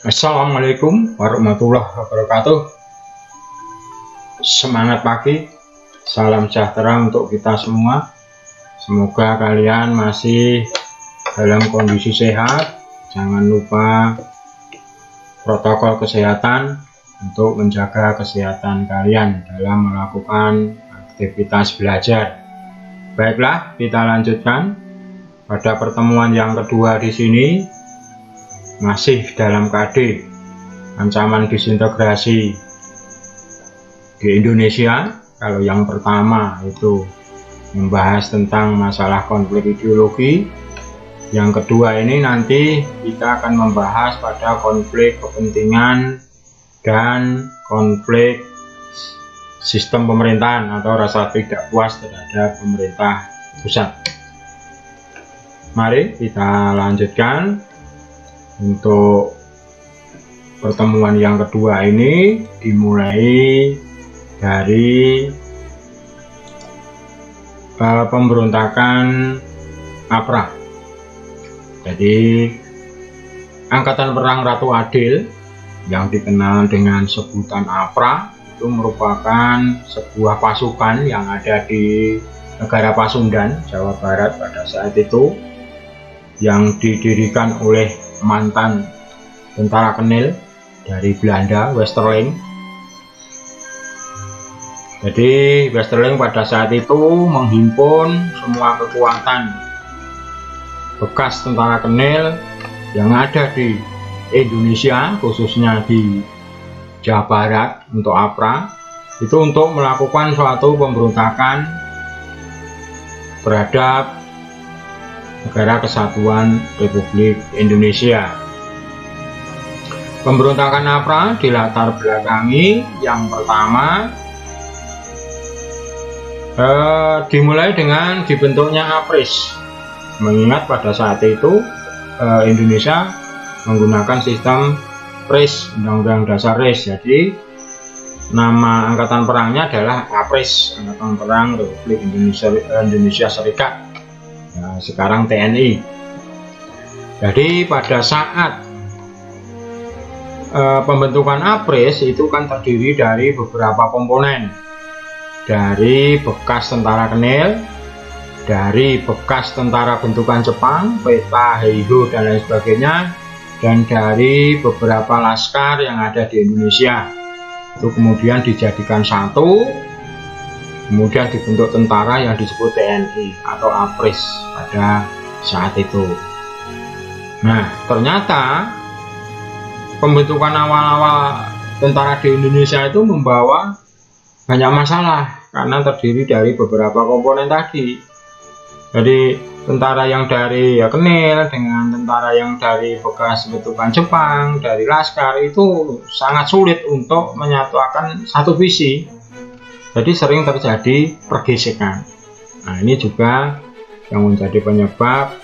Assalamualaikum warahmatullahi wabarakatuh. Semangat pagi, salam sejahtera untuk kita semua. Semoga kalian masih dalam kondisi sehat. Jangan lupa protokol kesehatan untuk menjaga kesehatan kalian dalam melakukan aktivitas belajar. Baiklah, kita lanjutkan. Pada pertemuan yang kedua di sini masih dalam KD, ancaman disintegrasi di Indonesia. Kalau yang pertama itu membahas tentang masalah konflik ideologi, yang kedua ini nanti kita akan membahas pada konflik kepentingan dan konflik sistem pemerintahan atau rasa tidak puas terhadap pemerintah pusat. Mari kita lanjutkan. Untuk pertemuan yang kedua ini dimulai dari pemberontakan APRA. Jadi Angkatan Perang Ratu Adil yang dikenal dengan sebutan APRA itu merupakan sebuah pasukan yang ada di negara Pasundan, Jawa Barat pada saat itu, yang didirikan oleh mantan tentara Kenil dari Belanda, Westerling. Jadi Westerling pada saat itu menghimpun semua kekuatan bekas tentara Kenil yang ada di Indonesia, khususnya di Jawa Barat, untuk APRA itu untuk melakukan suatu pemberontakan terhadap Negara Kesatuan Republik Indonesia. Pemberontakan APRA dilatar belakangi yang pertama dimulai dengan dibentuknya APRIS, mengingat pada saat itu Indonesia menggunakan sistem PRIS, Undang-Undang Dasar RIS. Jadi nama angkatan perangnya adalah APRIS, Angkatan Perang Republik Indonesia Serikat. Nah, sekarang TNI. Jadi pada saat pembentukan APRIS itu kan terdiri dari beberapa komponen, dari bekas tentara Kenil, dari bekas tentara bentukan Jepang, Peta, Heiho, dan lain sebagainya, dan dari beberapa laskar yang ada di Indonesia. Itu kemudian dijadikan satu, kemudian dibentuk tentara yang disebut TNI atau APRIS pada saat itu. Nah, ternyata pembentukan awal-awal tentara di Indonesia itu membawa banyak masalah karena terdiri dari beberapa komponen tadi. Jadi tentara yang dari Kenil dengan tentara yang dari bekas bentukan Jepang, dari laskar, itu sangat sulit untuk menyatukan satu visi. Jadi sering terjadi pergesekan. Nah, ini juga yang menjadi penyebab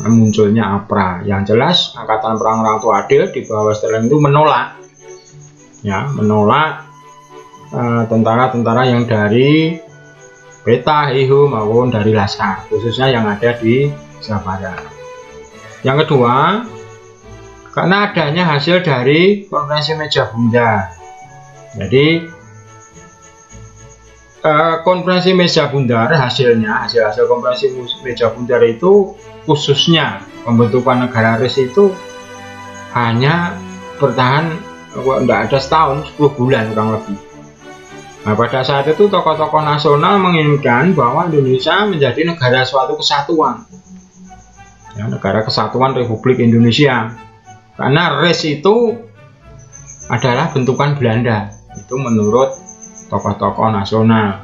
munculnya APRA. Yang jelas Angkatan Perang Ratu Adil di bawah Westerling itu menolak tentara-tentara yang dari Peta, Heiho maupun dari laskar, khususnya yang ada di Jawa Barat. Yang kedua, karena adanya hasil dari konferensi meja bundar. Jadi konferensi meja bundar, hasil konferensi meja bundar itu, khususnya pembentukan negara RIS itu hanya bertahan tidak ada setahun, 10 bulan kurang lebih. Nah, pada saat itu tokoh-tokoh nasional menginginkan bahwa Indonesia menjadi negara suatu kesatuan, negara kesatuan Republik Indonesia, karena RIS itu adalah bentukan Belanda, itu menurut tokoh-tokoh nasional.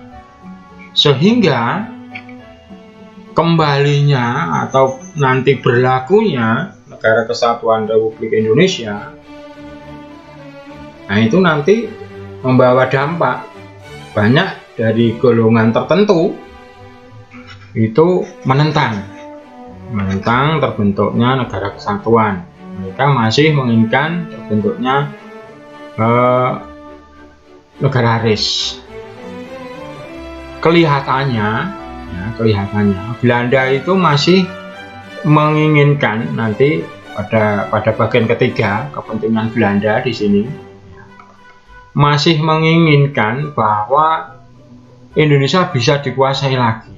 Sehingga kembalinya atau nanti berlakunya Negara Kesatuan Republik Indonesia, nah itu nanti membawa dampak. Banyak dari golongan tertentu itu menentang terbentuknya Negara Kesatuan. Mereka masih menginginkan terbentuknya negara RIS. Kelihatannya Belanda itu masih menginginkan nanti pada bagian ketiga, kepentingan Belanda di sini masih menginginkan bahwa Indonesia bisa dikuasai lagi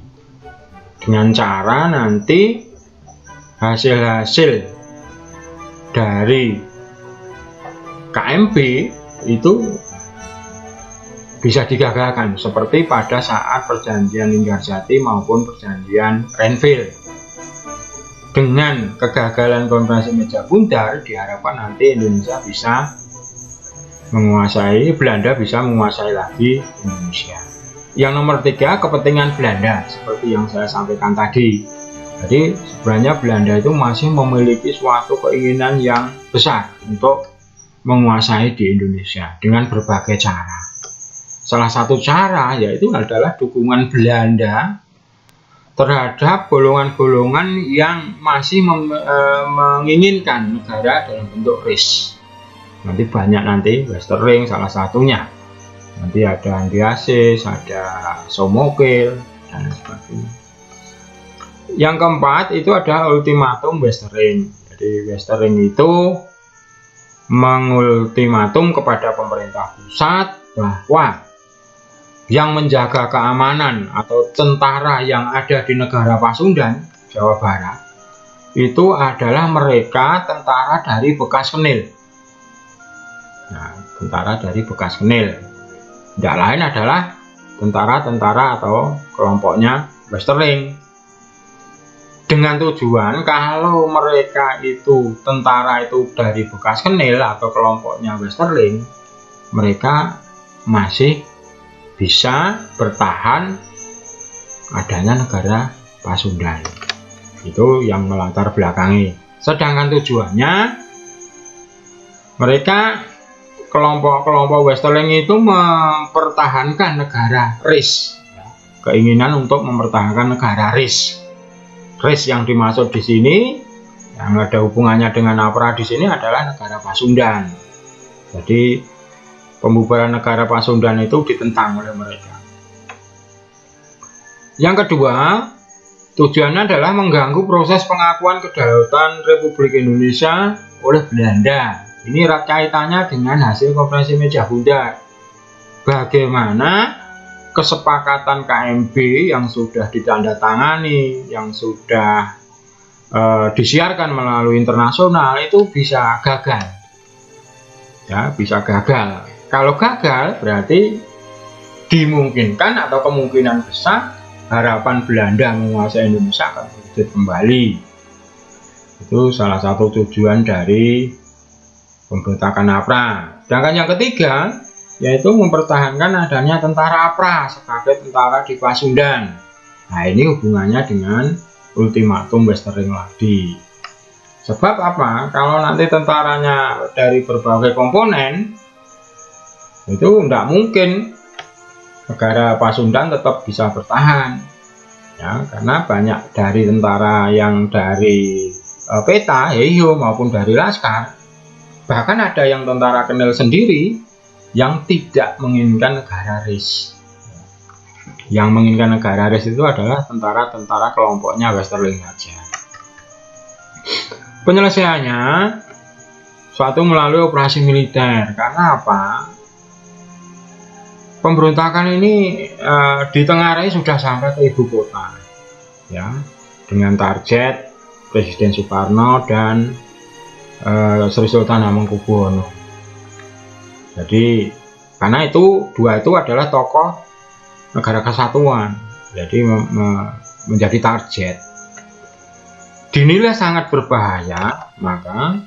dengan cara nanti hasil-hasil dari KMP itu bisa digagalkan seperti pada saat perjanjian Linggarjati maupun perjanjian Renville. Dengan kegagalan konferensi Meja Bundar diharapkan nanti Indonesia bisa menguasai, Belanda bisa menguasai lagi Indonesia. Yang nomor 3, kepentingan Belanda seperti yang saya sampaikan tadi. Jadi sebenarnya Belanda itu masih memiliki suatu keinginan yang besar untuk menguasai di Indonesia dengan berbagai cara. Salah satu cara yaitu adalah dukungan Belanda terhadap golongan-golongan yang masih menginginkan negara dalam bentuk RIS. Nanti banyak nanti Westerling salah satunya. Nanti ada Andiasis, ada Somokil dan sebagainya. Yang keempat itu ada ultimatum Westerling. Jadi Westerling itu mengultimatum kepada pemerintah pusat bahwa yang menjaga keamanan atau tentara yang ada di negara Pasundan, Jawa Barat, itu adalah mereka tentara dari bekas Kenil. Nah, tentara dari bekas Kenil. Tidak lain adalah tentara-tentara atau kelompoknya Westerling. Dengan tujuan kalau mereka itu tentara itu dari bekas Kenil atau kelompoknya Westerling, mereka masih bisa bertahan adanya negara Pasundan. Itu yang melatar belakangi. Sedangkan tujuannya mereka kelompok-kelompok Westerling itu mempertahankan negara RIS. Keinginan untuk mempertahankan negara RIS. RIS yang dimaksud di sini yang ada hubungannya dengan APRA di sini adalah negara Pasundan. Jadi pembubaran negara Pasundan itu ditentang oleh mereka. Yang kedua, tujuannya adalah mengganggu proses pengakuan kedaulatan Republik Indonesia oleh Belanda. Ini erat kaitannya dengan hasil konferensi Meja Bundar. Bagaimana kesepakatan KMP yang sudah ditandatangani, yang sudah disiarkan melalui internasional itu bisa gagal. Ya, bisa gagal. Kalau gagal berarti dimungkinkan atau kemungkinan besar harapan Belanda menguasai Indonesia akan terwujud kembali. Itu salah satu tujuan dari pemberontakan APRA. Sedangkan yang ketiga yaitu mempertahankan adanya tentara APRA sebagai tentara di Pasundan. Nah, ini hubungannya dengan ultimatum Westerling lagi. Sebab apa? Kalau nanti tentaranya dari berbagai komponen, itu tidak mungkin negara Pasundan tetap bisa bertahan, ya, karena banyak dari tentara yang dari peta, Heiho maupun dari Laskar, bahkan ada yang tentara Kenil sendiri yang tidak menginginkan negara RIS. Yang menginginkan negara RIS itu adalah tentara-tentara kelompoknya Westerling saja. Penyelesaiannya suatu melalui operasi militer. Karena apa? Pemberontakan ini ditengarai sudah sampai ke ibu kota, ya, dengan target Presiden Soekarno dan Sri Sultan Hamengkubuwono. Jadi karena itu dua itu adalah tokoh negara kesatuan, jadi menjadi target. Dinilai sangat berbahaya, maka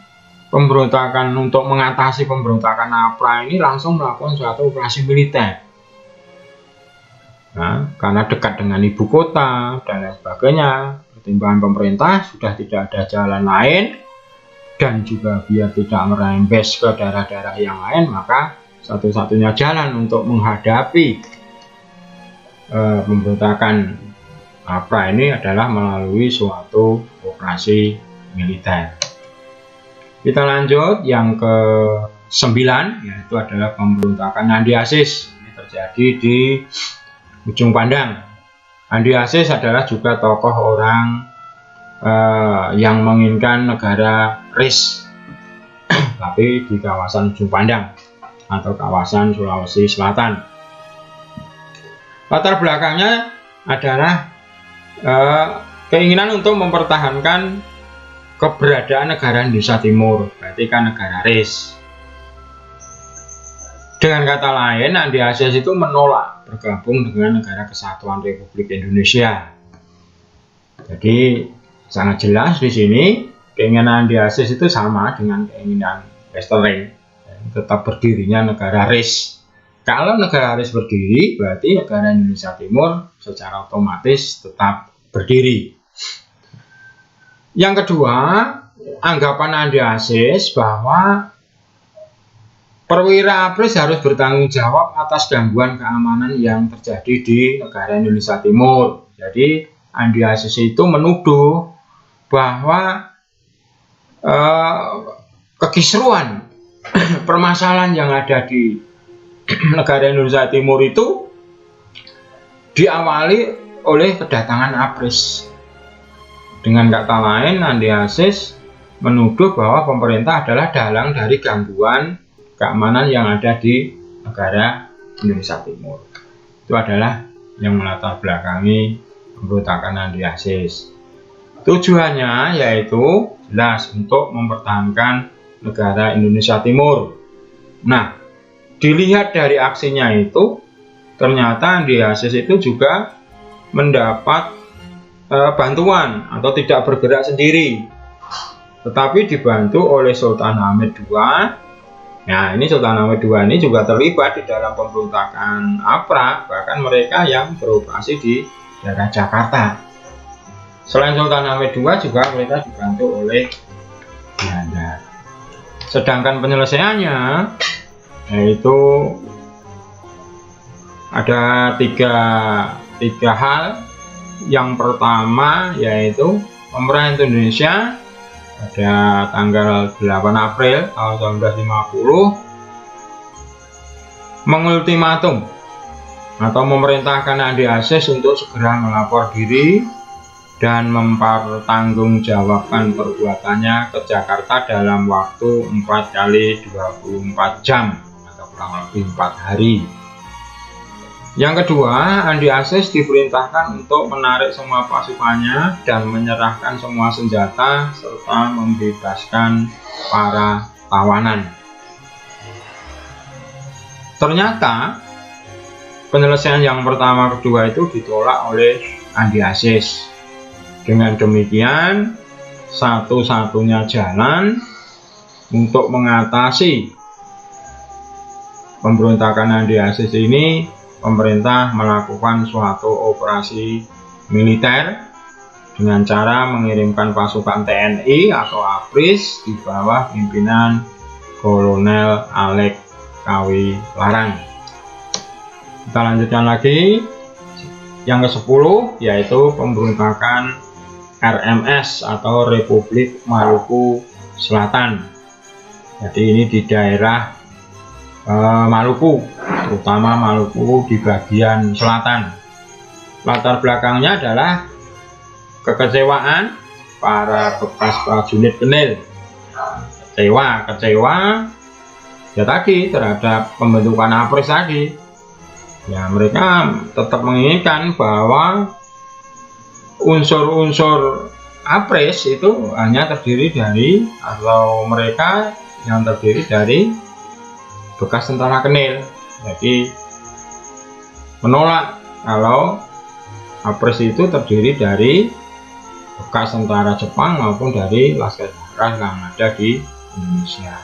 pemberontakan untuk mengatasi pemberontakan APRA ini langsung melakukan suatu operasi militer. Nah, karena dekat dengan ibu kota dan lain sebagainya, pertimbangan pemerintah sudah tidak ada jalan lain, dan juga biar tidak merembes ke daerah-daerah yang lain, maka satu-satunya jalan untuk menghadapi pemberontakan APRA ini adalah melalui suatu operasi militer. Kita lanjut yang ke-9, yaitu adalah pemberontakan Andiasis. Ini terjadi di Ujung Pandang. Andiasis adalah juga tokoh orang yang menginginkan negara RIS, tapi di kawasan Ujung Pandang atau kawasan Sulawesi Selatan. Latar belakangnya adalah keinginan untuk mempertahankan keberadaan negara Indonesia Timur, berarti kan negara RIS. Dengan kata lain, Andi Aziz itu menolak bergabung dengan Negara Kesatuan Republik Indonesia. Jadi sangat jelas di sini keinginan Andi Aziz itu sama dengan keinginan Westerling, tetap berdirinya negara RIS. Kalau negara RIS berdiri, berarti negara Indonesia Timur secara otomatis tetap berdiri. Yang kedua, anggapan Andi Aziz bahwa perwira ABRIS harus bertanggung jawab atas gangguan keamanan yang terjadi di negara Indonesia Timur. Jadi Andi Aziz itu menuduh bahwa kekisruan permasalahan yang ada di negara Indonesia Timur itu diawali oleh kedatangan ABRIS. Dengan kata lain, Andi Aziz menuduh bahwa pemerintah adalah dalang dari gangguan keamanan yang ada di negara Indonesia Timur. Itu adalah yang melatar belakangi pemberontakan Andi Aziz. Tujuannya yaitu jelas untuk mempertahankan negara Indonesia Timur. Nah, dilihat dari aksinya itu, ternyata Andi Aziz itu juga mendapat bantuan atau tidak bergerak sendiri, tetapi dibantu oleh Sultan Hamid II. Nah, ini Sultan Hamid II ini juga terlibat di dalam pemberontakan APRA, bahkan mereka yang beroperasi di daerah Jakarta. Selain Sultan Hamid II juga mereka dibantu oleh Belanda. Sedangkan penyelesaiannya yaitu ada tiga hal. Yang pertama yaitu pemerintah Indonesia pada tanggal 8 April tahun 1950 mengultimatum atau memerintahkan Andi Aziz untuk segera melapor diri dan mempertanggungjawabkan perbuatannya ke Jakarta dalam waktu 4 kali 24 jam atau kurang lebih 4 hari. Yang kedua, Andi Aziz diperintahkan untuk menarik semua pasukannya dan menyerahkan semua senjata serta membebaskan para tawanan. Ternyata penyelesaian yang pertama kedua itu ditolak oleh Andi Aziz. Dengan demikian, satu-satunya jalan untuk mengatasi pemberontakan Andi Aziz ini, pemerintah melakukan suatu operasi militer dengan cara mengirimkan pasukan TNI atau ABRIS di bawah pimpinan Kolonel Alek Kawi Larang. Kita lanjutkan lagi. Yang ke-10 yaitu pemberontakan RMS atau Republik Maluku Selatan. Jadi ini di daerah Maluku, terutama Maluku di bagian selatan. Latar belakangnya adalah kekecewaan para bekas prajurit Kenil. Kecewa ya tadi terhadap pembentukan ABRIS tadi. Ya, mereka tetap menginginkan bahwa unsur-unsur ABRIS itu hanya terdiri dari, atau mereka yang terdiri dari bekas tentara Kenil. Jadi menolak kalau ABRIS itu terdiri dari bekas tentara Jepang maupun dari Laskar Daerah yang ada di Indonesia.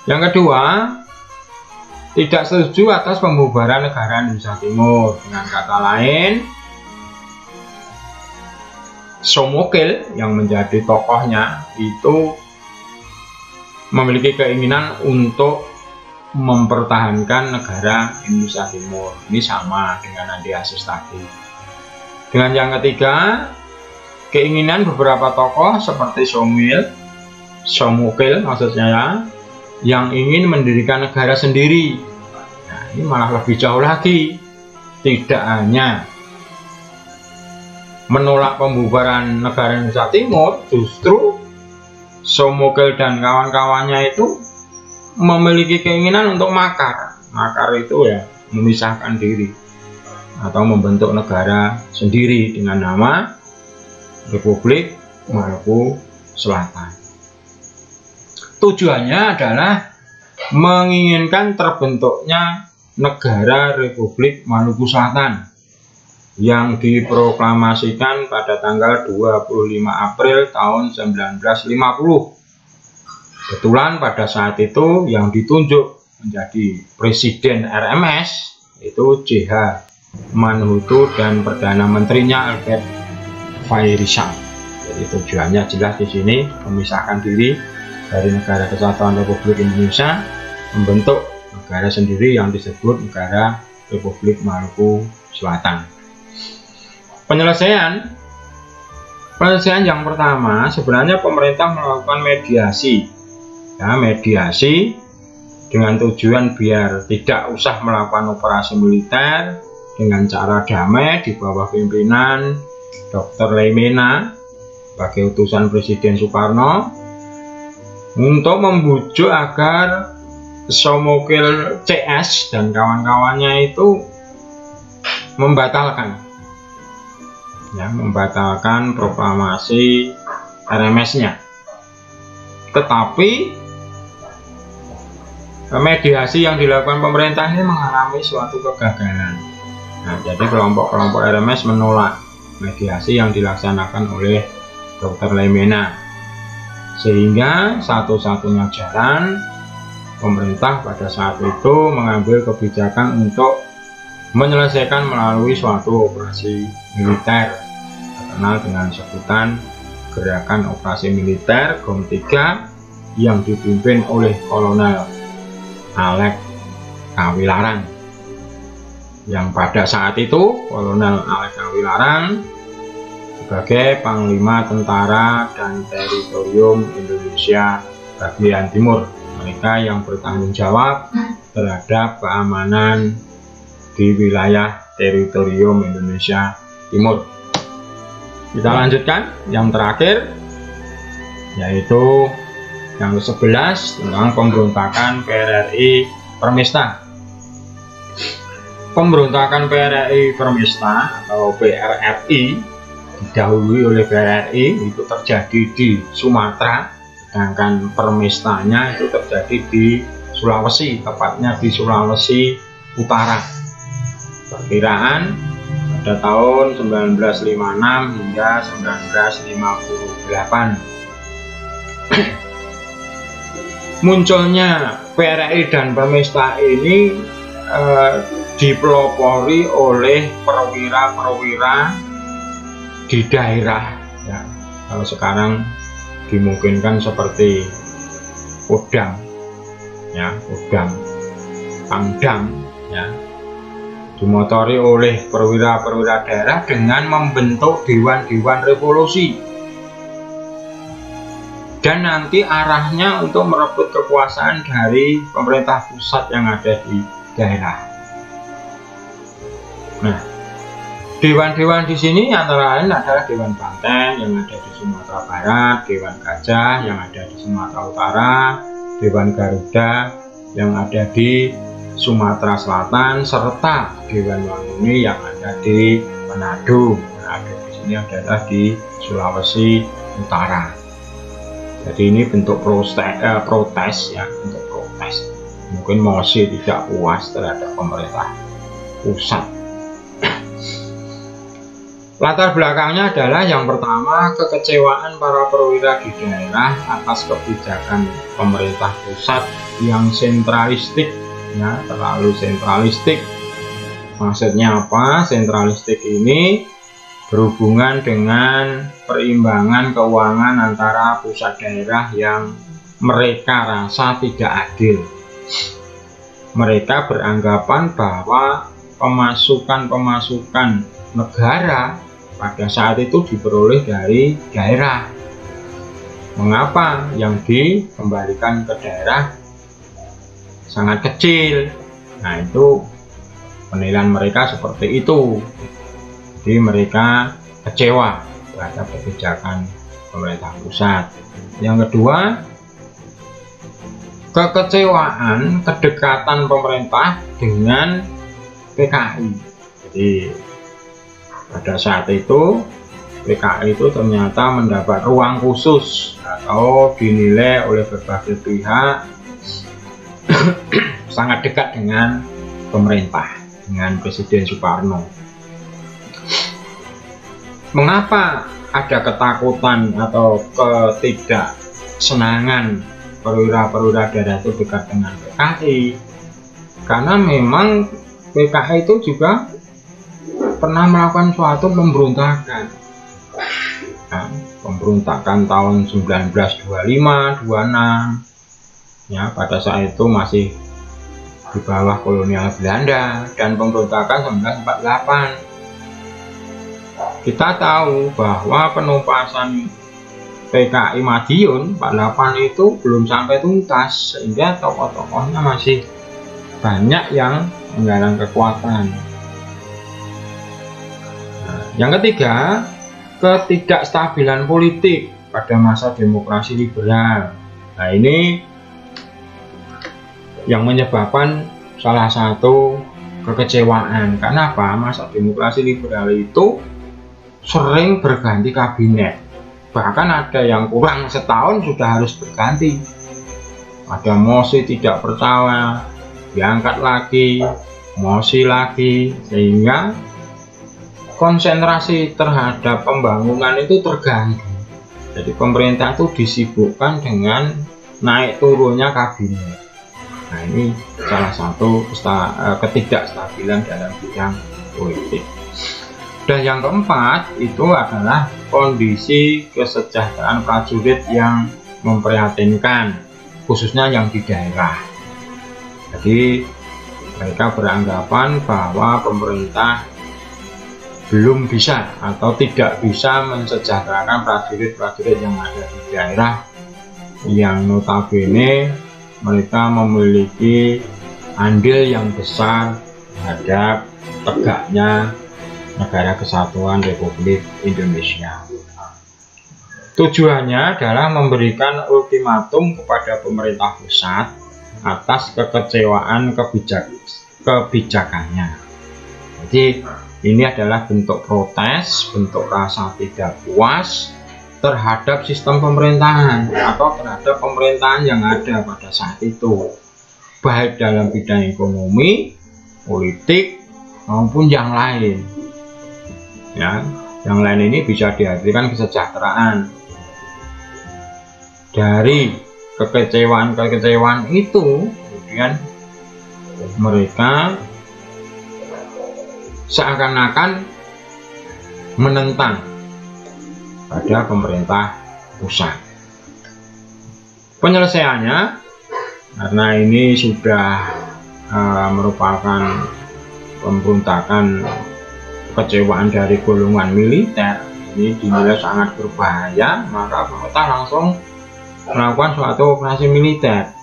Yang kedua, tidak setuju atas pembubaran negara Indonesia Timur. Dengan kata lain, Somokil yang menjadi tokohnya itu memiliki keinginan untuk mempertahankan negara Indonesia Timur. Ini sama dengan Andi Aziz tadi. Dengan yang ketiga, keinginan beberapa tokoh seperti Somokil maksudnya, yang ingin mendirikan negara sendiri. Nah, ini malah lebih jauh lagi. Tidak hanya menolak pembubaran negara Indonesia Timur, justru Somokel dan kawan-kawannya itu memiliki keinginan untuk makar. Makar itu ya memisahkan diri atau membentuk negara sendiri dengan nama Republik Maluku Selatan. Tujuannya adalah menginginkan terbentuknya negara Republik Maluku Selatan yang diproklamasikan pada tanggal 25 April tahun 1950. Kebetulan pada saat itu yang ditunjuk menjadi Presiden RMS itu JH Manhutu dan Perdana Menterinya Albert Fairizal. Jadi tujuannya jelas di sini memisahkan diri dari Negara Kesatuan Republik Indonesia, membentuk negara sendiri yang disebut Negara Republik Maluku Selatan. Penyelesaian yang pertama sebenarnya pemerintah melakukan mediasi, ya, mediasi dengan tujuan biar tidak usah melakukan operasi militer dengan cara damai di bawah pimpinan Dr. Leimena sebagai utusan Presiden Soekarno untuk membujuk agar Somokel CS dan kawan-kawannya itu membatalkan proklamasi RMS-nya. Tetapi mediasi yang dilakukan pemerintah ini mengalami suatu kegagalan. Nah, jadi kelompok-kelompok RMS menolak mediasi yang dilaksanakan oleh Dr. Leimena, sehingga satu-satunya jalan pemerintah pada saat itu mengambil kebijakan untuk menyelesaikan melalui suatu operasi militer terkenal dengan sebutan Gerakan Operasi Militer GOM 3 yang dipimpin oleh Kolonel Alek Kawilarang, yang pada saat itu Kolonel Alek Kawilarang sebagai Panglima Tentara dan Teritorium Indonesia bagian Timur, mereka yang bertanggung jawab terhadap keamanan di wilayah teritorium Indonesia Timur. Kita lanjutkan yang terakhir, yaitu yang ke-11 tentang pemberontakan PRRI Permesta. Pemberontakan PRRI Permesta atau PRRI didahului oleh PRRI itu terjadi di Sumatera, sedangkan Permestanya itu terjadi di Sulawesi, tepatnya di Sulawesi Utara. Perkiraan pada tahun 1956 hingga 1958. Munculnya PRRI dan Permesta ini dipelopori oleh perwira-perwira di daerah, ya. Kalau sekarang dimungkinkan seperti Kodam, ya, Kodam, Pangdam, ya, dimotori oleh perwira-perwira daerah dengan membentuk dewan-dewan revolusi, dan nanti arahnya untuk merebut kekuasaan dari pemerintah pusat yang ada di daerah. Nah, dewan-dewan di sini antara lain adalah Dewan Banteng yang ada di Sumatera Barat, Dewan Gajah yang ada di Sumatera Utara, Dewan Garuda yang ada di Sumatera Selatan, serta Dewan Wanguni yang ada di Manado. Manado di sini adalah di Sulawesi Utara. Jadi ini bentuk protes, ya, bentuk protes. Mungkin masih tidak puas terhadap pemerintah pusat. Latar belakangnya adalah yang pertama, kekecewaan para perwira di daerah atas kebijakan pemerintah pusat yang sentralistik, ya, terlalu sentralistik. Maksudnya apa? Sentralistik ini berhubungan dengan perimbangan keuangan antara pusat daerah yang mereka rasa tidak adil. Mereka beranggapan bahwa pemasukan negara pada saat itu diperoleh dari daerah. Mengapa yang dikembalikan ke daerah sangat kecil? Nah, itu penilaian mereka seperti itu. Jadi mereka kecewa terhadap kebijakan pemerintah pusat. Yang kedua, kekecewaan kedekatan pemerintah dengan PKI. Jadi pada saat itu PKI itu ternyata mendapat ruang khusus atau dinilai oleh berbagai pihak sangat dekat dengan pemerintah, dengan Presiden Soekarno. Mengapa ada ketakutan atau ketidaksenangan perwira-perwira daerah itu dekat dengan PKI? Karena memang PKI itu juga pernah melakukan suatu pemberontakan. Nah, pemberontakan tahun 1925-26 ya, pada saat itu masih di bawah kolonial Belanda, dan pemberontakan 1948. Kita tahu bahwa penumpasan PKI Madiun 48 itu belum sampai tuntas, sehingga tokoh-tokohnya masih banyak yang menggalang kekuatan. Nah, yang ketiga, ketidakstabilan politik pada masa demokrasi liberal. Nah, ini yang menyebabkan salah satu kekecewaan. Kenapa? Masa demokrasi liberal itu sering berganti kabinet. Bahkan ada yang kurang setahun sudah harus berganti. Ada mosi tidak percaya, diangkat lagi, mosi lagi, sehingga konsentrasi terhadap pembangunan itu terganggu. Jadi pemerintah itu disibukkan dengan naik turunnya kabinet. Nah, ini salah satu ketidakstabilan dalam bidang politik. Dan yang keempat itu adalah kondisi kesejahteraan prajurit yang memprihatinkan, khususnya yang di daerah. Jadi mereka beranggapan bahwa pemerintah belum bisa atau tidak bisa mensejahterakan prajurit-prajurit yang ada di daerah, yang notabene mereka memiliki andil yang besar terhadap tegaknya Negara Kesatuan Republik Indonesia. Tujuannya adalah memberikan ultimatum kepada pemerintah pusat atas kekecewaan kebijakannya. Jadi ini adalah bentuk protes, bentuk rasa tidak puas terhadap sistem pemerintahan atau terhadap pemerintahan yang ada pada saat itu, baik dalam bidang ekonomi, politik, maupun yang lain. Ya, yang lain ini bisa diartikan kesejahteraan. Dari kekecewaan itu, kemudian mereka seakan-akan menentang pada pemerintah pusat. Penyelesaiannya, karena ini sudah merupakan pemberontakan kekecewaan dari golongan militer, ini dinilai sangat berbahaya, maka pemerintah langsung melakukan suatu operasi militer.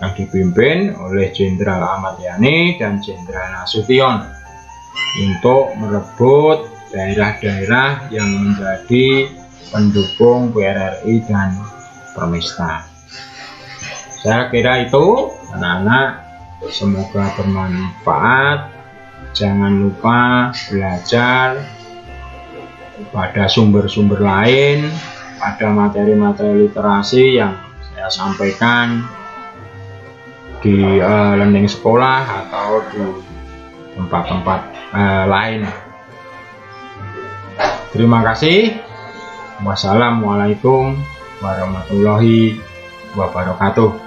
Yang dipimpin oleh Jenderal Ahmad Yani dan Jenderal Nasution untuk merebut daerah-daerah yang menjadi pendukung PRRI dan Permesta. Saya kira itu, anak-anak, semoga bermanfaat. Jangan lupa belajar pada sumber-sumber lain, pada materi-materi literasi yang saya sampaikan di learning sekolah atau di tempat-tempat lain. Terima kasih. Wassalamualaikum warahmatullahi wabarakatuh.